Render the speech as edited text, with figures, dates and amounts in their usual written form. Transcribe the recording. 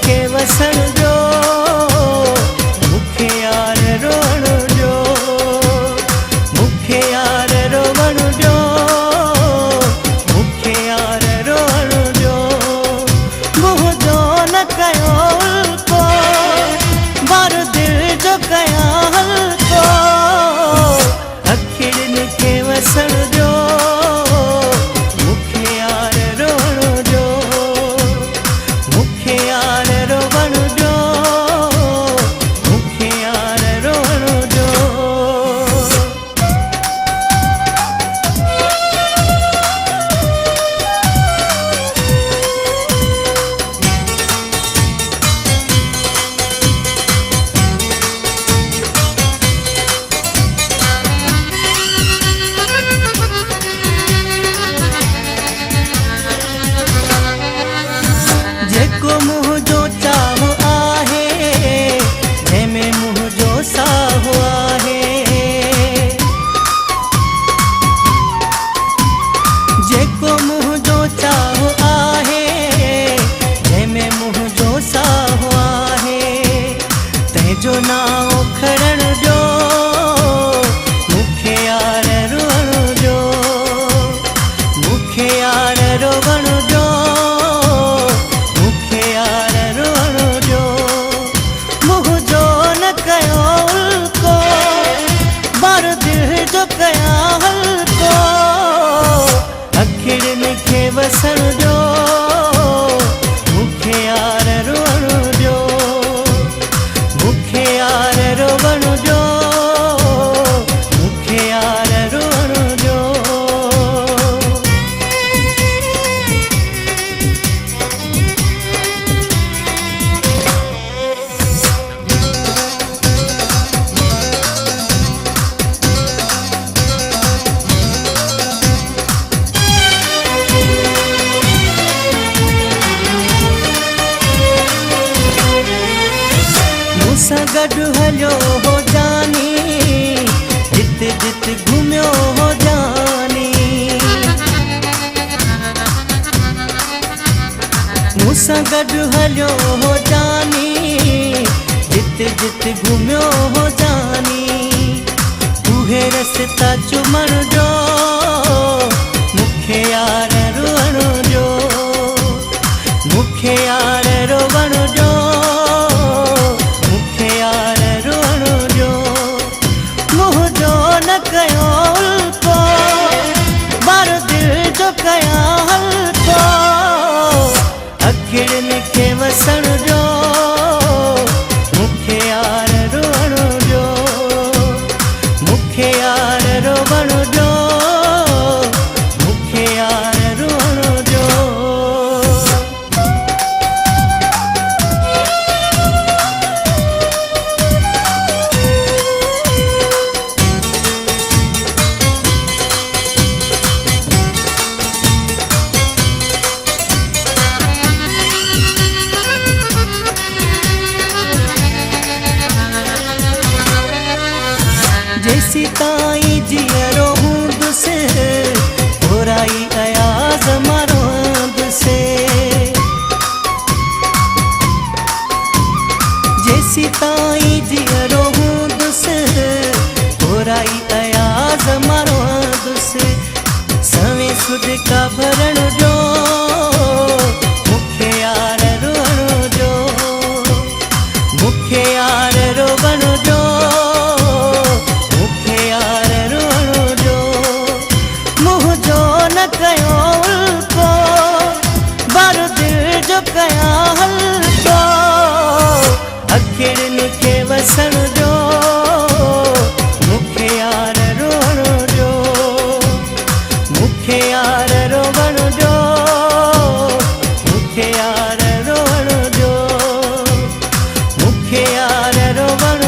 खे वसण जो मूंखे यार रोअण जो मूंखे यार रोवण जो मूंखे यार रोअण जो मुंहिंजो न कयो हल्को बार दिल जो कया हल्को अखियुनि खे वसण जो मूंखे यार रोअण जो मूंखे यार रोवण जो मूंखे यार रोअण जो जेको मुंहिंजो चाहो आहे जंहिंमें मुंहिंजो साहो आहे जेको मुंहिंजो चाहो आहे जंहिंमें मुंहिंजो साहो आहे तंहिंजो नाओ खणण जो मूंखे यार रोअण जो मूंखे यार रोवण जो मूंखे यार रोअण जो मुंहिंजो न कयो हल्को बार दिल जो कया हल्को अखियुनि खे वसण जो मूंखे यार रोअण जो मूंखे यार रोवण जो मूंखे यार रोअण जो मूंसां गॾु हलियो हो जानी जित जित घुमियो हो जानी मूंसां गॾु हलियो हो जानी जित जित घुमियो हो जानी उहे रस्ता चुमण जो मूंखे यार रोअण जो मूंखे यार रोवण जो मूंखे यार रोअण जो मुंहिंजो न कयो हल्को बार दिल जो कया हल्को अखियुनि खे वसण जो मूंखे यार रोअण जो मूंखे यार रोवण जो मूंखे यार रोअण जो जेसी ताईं जीअरो हूंदुसि बुराई अयाज़ मारोंदुसि जेसी ताईं जीअरो हूंदुसि बुराई अयाज़ मारोंदुसि सवें सुदिका भरण जो मूंखे यार रोअण जो मूंखे यार रोवण जो मूंखे यार रोअण जो मुंहिंजो न कयो हल्को बार दिल जो कया हल्को अखियुनि खे वसण जो मूंखे यार रोअण जो मूंखे यार रोवण जो मूंखे यार रोअण जो मूंखे यार रोवण